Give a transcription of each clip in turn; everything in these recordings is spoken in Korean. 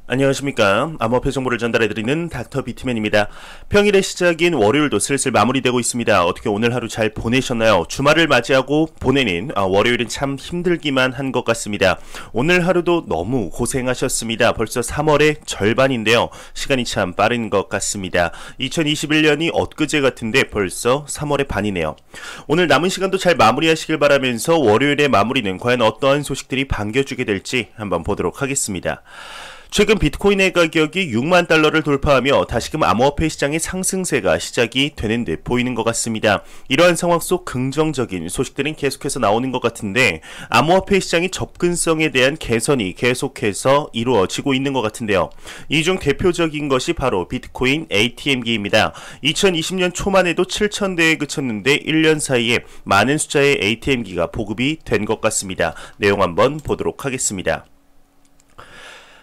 안녕하십니까. 암호화폐 정보를 전달해드리는 닥터 비트맨입니다. 평일의 시작인 월요일도 슬슬 마무리되고 있습니다. 어떻게 오늘 하루 잘 보내셨나요? 주말을 맞이하고 보내는 월요일은 참 힘들기만 한 것 같습니다. 오늘 하루도 너무 고생하셨습니다. 벌써 3월의 절반인데요. 시간이 참 빠른 것 같습니다. 2021년이 엊그제 같은데 벌써 3월의 반이네요. 오늘 남은 시간도 잘 마무리하시길 바라면서 월요일의 마무리는 과연 어떠한 소식들이 반겨주게 될지 한번 보도록 하겠습니다. 최근 비트코인의 가격이 6만 달러를 돌파하며 다시금 암호화폐 시장의 상승세가 시작이 되는 듯 보이는 것 같습니다. 이러한 상황 속 긍정적인 소식들은 계속해서 나오는 것 같은데 암호화폐 시장의 접근성에 대한 개선이 계속해서 이루어지고 있는 것 같은데요. 이 중 대표적인 것이 바로 비트코인 ATM기입니다. 2020년 초만 해도 7,000대에 그쳤는데 1년 사이에 많은 숫자의 ATM기가 보급이 된 것 같습니다. 내용 한번 보도록 하겠습니다.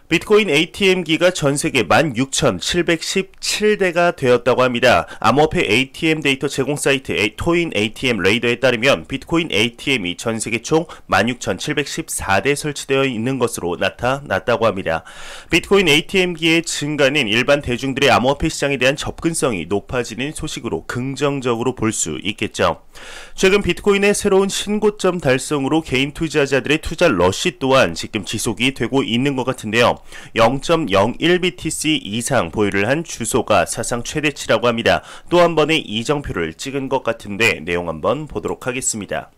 비트코인 ATM기가 전세계 16,717대가 되었다고 합니다. 암호화폐 ATM 데이터 제공 사이트 토인 ATM 레이더에 따르면 비트코인 ATM이 전세계 총 16,714대 설치되어 있는 것으로 나타났다고 합니다. 비트코인 ATM기의 증가는 일반 대중들의 암호화폐 시장에 대한 접근성이 높아지는 소식으로 긍정적으로 볼 수 있겠죠. 최근 비트코인의 새로운 신고점 달성으로 개인 투자자들의 투자 러시 또한 지금 지속이 되고 있는 것 같은데요. 0.01BTC 이상 보유를 한 주소가 사상 최대치라고 합니다. 또 한 번의 이정표를 찍은 것 같은데 내용 한번 보도록 하겠습니다.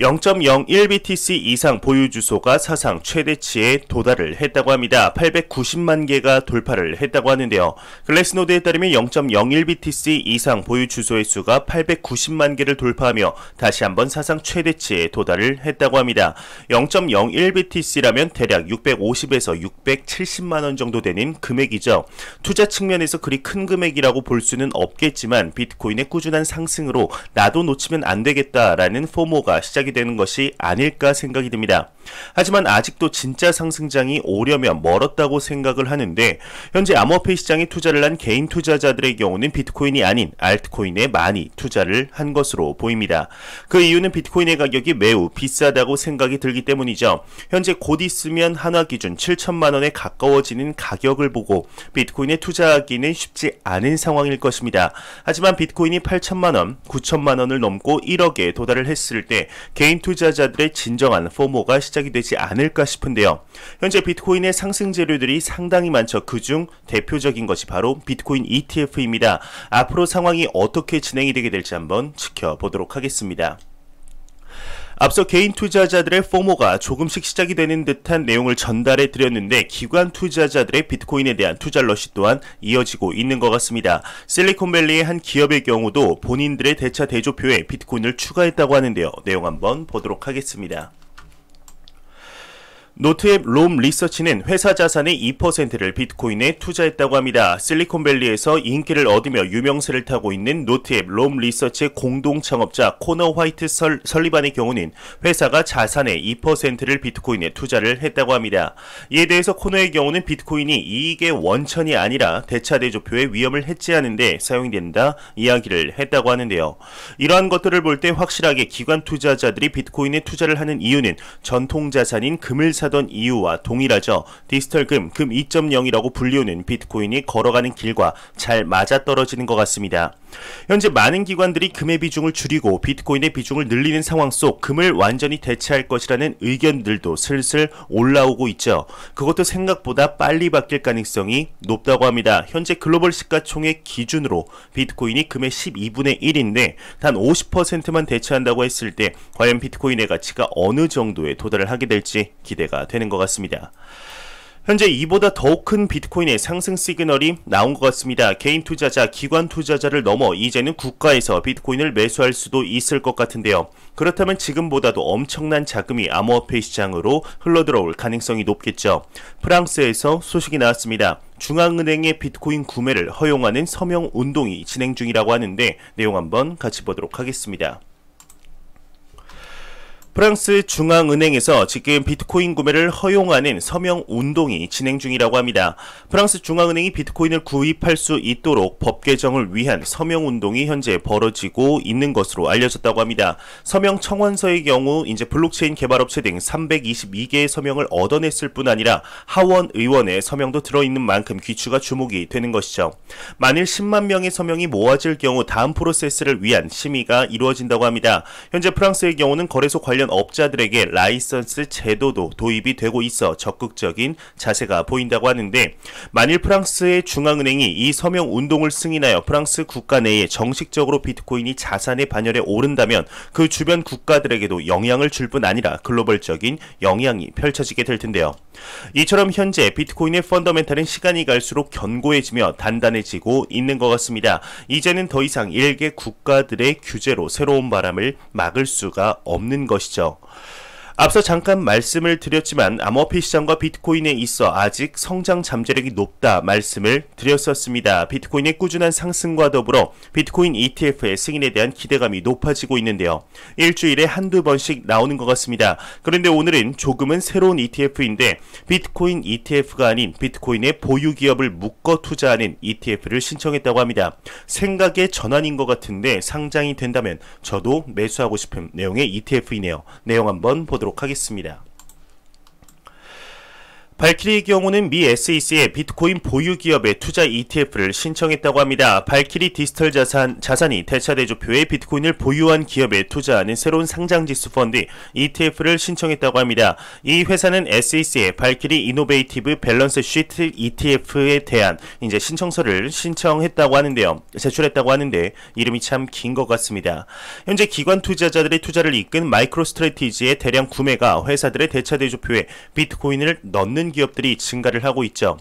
0.01BTC 이상 보유 주소가 사상 최대치에 도달을 했다고 합니다. 890만 개가 돌파를 했다고 하는데요. 글래스노드에 따르면 0.01BTC 이상 보유 주소의 수가 890만 개를 돌파하며 다시 한번 사상 최대치에 도달을 했다고 합니다. 0.01BTC라면 대략 650에서 670만 원 정도 되는 금액이죠. 투자 측면에서 그리 큰 금액이라고 볼 수는 없겠지만 비트코인의 꾸준한 상승으로 나도 놓치면 안 되겠다라는 포모가 시작이 되는 것이 아닐까 생각이 듭니다. 하지만 아직도 진짜 상승장이 오려면 멀었다고 생각을 하는데 현재 암호화폐 시장에 투자를 한 개인 투자자들의 경우는 비트코인이 아닌 알트코인에 많이 투자를 한 것으로 보입니다. 그 이유는 비트코인의 가격이 매우 비싸다고 생각이 들기 때문이죠. 현재 곧 있으면 한화 기준 7천만 원에 가까워지는 가격을 보고 비트코인에 투자하기는 쉽지 않은 상황일 것입니다. 하지만 비트코인이 8천만 원, 9천만 원을 넘고 1억에 도달을 했을 때 개인 투자자들의 진정한 포모가 시작이 되지 않을까 싶은데요. 현재 비트코인의 상승 재료들이 상당히 많죠. 그중 대표적인 것이 바로 비트코인 ETF입니다. 앞으로 상황이 어떻게 진행이 되게 될지 한번 지켜보도록 하겠습니다. 앞서 개인 투자자들의 포모가 조금씩 시작이 되는 듯한 내용을 전달해 드렸는데 기관 투자자들의 비트코인에 대한 투자 러시 또한 이어지고 있는 것 같습니다. 실리콘밸리의 한 기업의 경우도 본인들의 대차 대조표에 비트코인을 추가했다고 하는데요. 내용 한번 보도록 하겠습니다. 노트앱 롬 리서치는 회사 자산의 2%를 비트코인에 투자했다고 합니다. 실리콘밸리에서 인기를 얻으며 유명세를 타고 있는 노트앱 롬 리서치의 공동 창업자 코너 화이트 설리반의 경우는 회사가 자산의 2%를 비트코인에 투자를 했다고 합니다. 이에 대해서 코너의 경우는 비트코인이 이익의 원천이 아니라 대차대조표의 위험을 해지하는 데 사용된다 이야기를 했다고 하는데요. 이러한 것들을 볼 때 확실하게 기관 투자자들이 비트코인에 투자를 하는 이유는 전통 자산인 금을 사던 이유와 동일하죠. 디지털 금 2.0이라고 불리우는 비트코인이 걸어가는 길과 잘 맞아떨어지는 것 같습니다. 현재 많은 기관들이 금의 비중을 줄이고 비트코인의 비중을 늘리는 상황 속 금을 완전히 대체할 것이라는 의견들도 슬슬 올라오고 있죠. 그것도 생각보다 빨리 바뀔 가능성이 높다고 합니다. 현재 글로벌 시가총액 기준으로 비트코인이 금의 12분의 1인데 단 50%만 대체한다고 했을 때 과연 비트코인의 가치가 어느 정도에 도달을 하게 될지 기대가 되는 것 같습니다. 현재 이보다 더욱 큰 비트코인의 상승 시그널이 나온 것 같습니다. 개인 투자자, 기관 투자자를 넘어 이제는 국가에서 비트코인을 매수할 수도 있을 것 같은데요. 그렇다면 지금보다도 엄청난 자금이 암호화폐 시장으로 흘러들어올 가능성이 높겠죠. 프랑스에서 소식이 나왔습니다. 중앙은행의 비트코인 구매를 허용하는 서명 운동이 진행 중이라고 하는데 내용 한번 같이 보도록 하겠습니다. 프랑스 중앙은행에서 지금 비트코인 구매를 허용하는 서명 운동이 진행 중이라고 합니다. 프랑스 중앙은행이 비트코인을 구입할 수 있도록 법 개정을 위한 서명 운동이 현재 벌어지고 있는 것으로 알려졌다고 합니다. 서명 청원서의 경우 이제 블록체인 개발업체 등 322개의 서명을 얻어냈을 뿐 아니라 하원 의원의 서명도 들어있는 만큼 귀추가 주목이 되는 것이죠. 만일 10만 명의 서명이 모아질 경우 다음 프로세스를 위한 심의가 이루어진다고 합니다. 현재 프랑스의 경우는 거래소 관련 업자들에게 라이선스 제도도 도입이 되고 있어 적극적인 자세가 보인다고 하는데, 만일 프랑스의 중앙은행이 이 서명 운동을 승인하여 프랑스 국가 내에 정식적으로 비트코인이 자산의 반열에 오른다면 그 주변 국가들에게도 영향을 줄 뿐 아니라 글로벌적인 영향이 펼쳐지게 될 텐데요. 이처럼 현재 비트코인의 펀더멘탈은 시간이 갈수록 견고해지며 단단해지고 있는 것 같습니다. 이제는 더 이상 일개 국가들의 규제로 새로운 바람을 막을 수가 없는 것이죠. 앞서 잠깐 말씀을 드렸지만 암호화폐 시장과 비트코인에 있어 아직 성장 잠재력이 높다 말씀을 드렸었습니다. 비트코인의 꾸준한 상승과 더불어 비트코인 ETF의 승인에 대한 기대감이 높아지고 있는데요. 일주일에 한두 번씩 나오는 것 같습니다. 그런데 오늘은 조금은 새로운 ETF인데 비트코인 ETF가 아닌 비트코인의 보유 기업을 묶어 투자하는 ETF를 신청했다고 합니다. 생각의 전환인 것 같은데 상장이 된다면 저도 매수하고 싶은 내용의 ETF이네요. 내용 한번 보도록 하겠습니다. 발키리의 경우는 미 SEC에 비트코인 보유 기업의 투자 ETF를 신청했다고 합니다. 발키리 디지털 자산이 대차대조표에 비트코인을 보유한 기업에 투자하는 새로운 상장지수 펀드 ETF를 신청했다고 합니다. 이 회사는 SEC에 발키리 이노베이티브 밸런스 시트 ETF에 대한 이제 신청서를 신청했다고 하는데요. 제출했다고 하는데 이름이 참 긴 것 같습니다. 현재 기관 투자자들의 투자를 이끈 마이크로 스트래티지의 대량 구매가 회사들의 대차대조표에 비트코인을 넣는 기업들이 증가를 하고 있죠.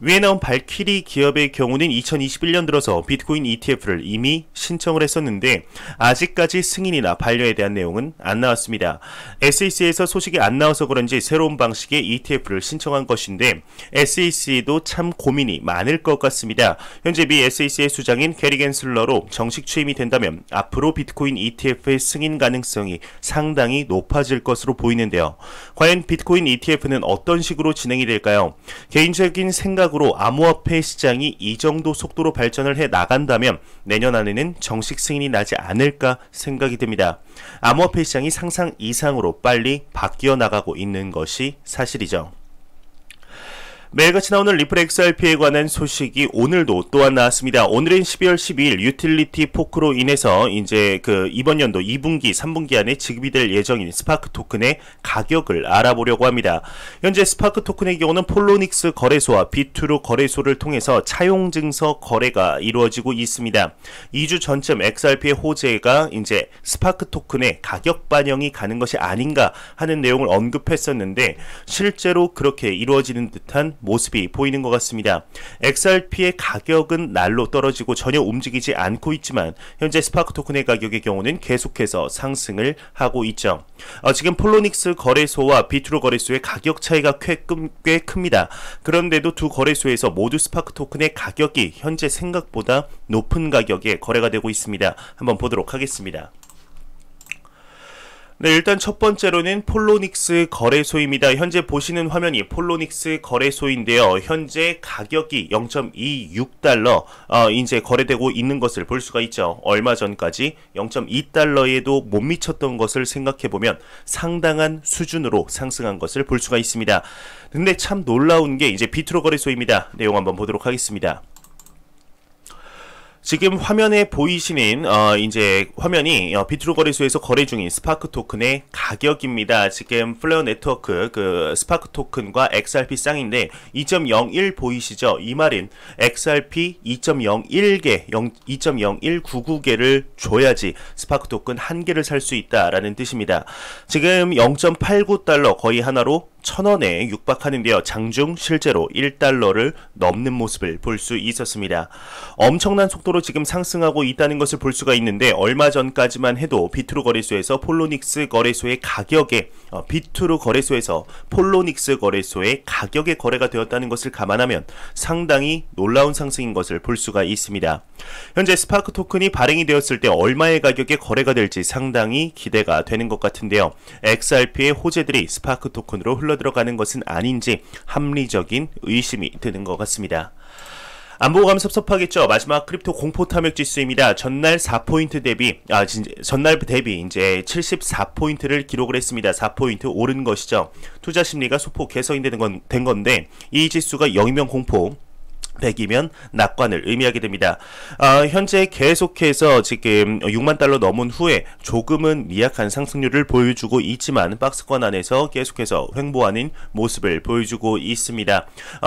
위에 나온 발키리 기업의 경우는 2021년 들어서 비트코인 ETF를 이미 신청을 했었는데 아직까지 승인이나 반려에 대한 내용은 안 나왔습니다. SEC에서 소식이 안 나와서 그런지 새로운 방식의 ETF를 신청한 것인데 SEC도 참 고민이 많을 것 같습니다. 현재 미 SEC의 수장인 게리 겐슬러로 정식 취임이 된다면 앞으로 비트코인 ETF의 승인 가능성이 상당히 높아질 것으로 보이는데요. 과연 비트코인 ETF는 어떤 식으로 진행이 될까요? 개인적인 생각으로 암호화폐 시장이 이 정도 속도로 발전을 해 나간다면 내년 안에는 정식 승인이 나지 않을까 생각이 듭니다. 암호화폐 시장이 상상 이상으로 빨리 바뀌어 나가고 있는 것이 사실이죠. 매일같이 나오는 리플 XRP에 관한 소식이 오늘도 또한 나왔습니다. 오늘은 12월 12일 유틸리티 포크로 인해서 이제 이번 연도 2분기, 3분기 안에 지급이 될 예정인 스파크 토큰의 가격을 알아보려고 합니다. 현재 스파크 토큰의 경우는 폴로닉스 거래소와 비트루 거래소를 통해서 차용 증서 거래가 이루어지고 있습니다. 2주 전쯤 XRP의 호재가 이제 스파크 토큰의 가격 반영이 가는 것이 아닌가 하는 내용을 언급했었는데 실제로 그렇게 이루어지는 듯한 모습이 보이는 것 같습니다. XRP의 가격은 날로 떨어지고 전혀 움직이지 않고 있지만 현재 스파크 토큰의 가격의 경우는 계속해서 상승을 하고 있죠. 지금 폴로닉스 거래소와 비트루 거래소의 가격 차이가 꽤 큽니다. 그런데도 두 거래소에서 모두 스파크 토큰의 가격이 현재 생각보다 높은 가격에 거래가 되고 있습니다. 한번 보도록 하겠습니다. 네, 일단 첫 번째로는 폴로닉스 거래소입니다. 현재 보시는 화면이 폴로닉스 거래소인데요. 현재 가격이 0.26달러 이제 거래되고 있는 것을 볼 수가 있죠. 얼마 전까지 0.2달러에도 못 미쳤던 것을 생각해보면 상당한 수준으로 상승한 것을 볼 수가 있습니다. 근데 참 놀라운 게 이제 비트루 거래소입니다. 내용 한번 보도록 하겠습니다. 지금 화면에 보이시는 이제 화면이 비트루 거래소에서 거래 중인 스파크 토큰의 가격입니다. 지금 플레어 네트워크 스파크 토큰과 XRP 쌍인데 2.01 보이시죠? 이 말은 XRP 2.01개, 2.0199개를 줘야지 스파크 토큰 한 개를 살 수 있다라는 뜻입니다. 지금 0.89달러 거의 하나로 1,000원에 육박하는데요. 장중 실제로 1달러를 넘는 모습을 볼 수 있었습니다. 엄청난 속도로 지금 상승하고 있다는 것을 볼 수가 있는데 얼마 전까지만 해도 비트루 거래소에서 폴로닉스 거래소의 가격에 비트루 거래소에서 폴로닉스 거래소의 가격에 거래가 되었다는 것을 감안하면 상당히 놀라운 상승인 것을 볼 수가 있습니다. 현재 스파크 토큰이 발행이 되었을 때 얼마의 가격에 거래가 될지 상당히 기대가 되는 것 같은데요. XRP의 호재들이 스파크 토큰으로 흘러들어가는 것은 아닌지 합리적인 의심이 드는 것 같습니다. 안 보고 가면 섭섭하겠죠. 마지막 크립토 공포 탐욕 지수입니다. 전날 4포인트 대비 전날 대비 이제 74포인트를 기록을 했습니다. 4포인트 오른 것이죠. 투자 심리가 소폭 개선이 된 건데 이 지수가 0이면 공포 100이면 낙관을 의미하게 됩니다. 현재 계속해서 지금 6만 달러 넘은 후에 조금은 미약한 상승률을 보여주고 있지만 박스권 안에서 계속해서 횡보하는 모습을 보여주고 있습니다.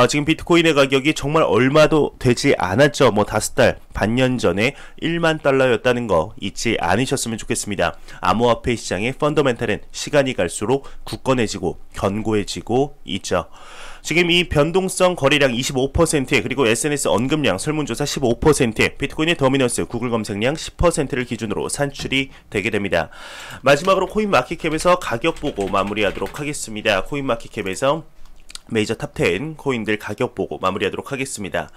지금 비트코인의 가격이 정말 얼마도 되지 않았죠. 뭐 5달, 반년 전에 1만 달러였다는 거 잊지 않으셨으면 좋겠습니다. 암호화폐 시장의 펀더멘탈은 시간이 갈수록 굳건해지고 견고해지고 있죠. 지금 이 변동성 거래량 25%에 그리고 SNS 언급량 설문조사 15%에 비트코인의 더미넌스 구글 검색량 10%를 기준으로 산출이 되게 됩니다. 마지막으로 코인마켓캡에서 가격 보고 마무리하도록 하겠습니다. 코인마켓캡에서 메이저 탑10 코인들 가격 보고 마무리하도록 하겠습니다.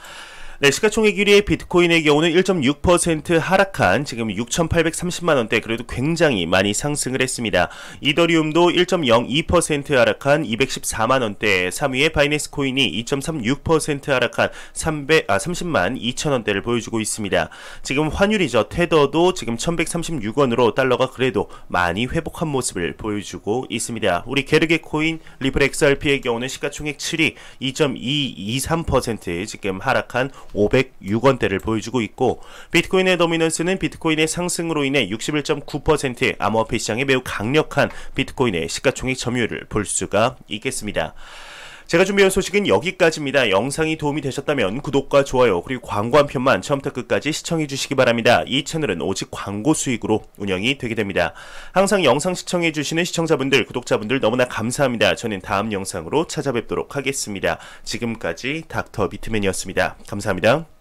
네, 시가총액 1위의 비트코인의 경우는 1.6% 하락한 지금 6,830만원대 그래도 굉장히 많이 상승을 했습니다. 이더리움도 1.02% 하락한 214만원대 3위의 바이낸스 코인이 2.36% 하락한 30만 2천원대를 보여주고 있습니다. 지금 환율이죠. 테더도 지금 1136원으로 달러가 그래도 많이 회복한 모습을 보여주고 있습니다. 우리 게르게 코인 리플 XRP의 경우는 시가총액 7위 2.223% 지금 하락한 506원대를 보여주고 있고 비트코인의 더미넌스는 비트코인의 상승으로 인해 61.9%의 암호화폐 시장에 매우 강력한 비트코인의 시가총액 점유율을 볼 수가 있겠습니다. 제가 준비한 소식은 여기까지입니다. 영상이 도움이 되셨다면 구독과 좋아요 그리고 광고 한 편만 처음부터 끝까지 시청해 주시기 바랍니다. 이 채널은 오직 광고 수익으로 운영이 되게 됩니다. 항상 영상 시청해 주시는 시청자분들, 구독자분들 너무나 감사합니다. 저는 다음 영상으로 찾아뵙도록 하겠습니다. 지금까지 닥터 비트맨이었습니다. 감사합니다.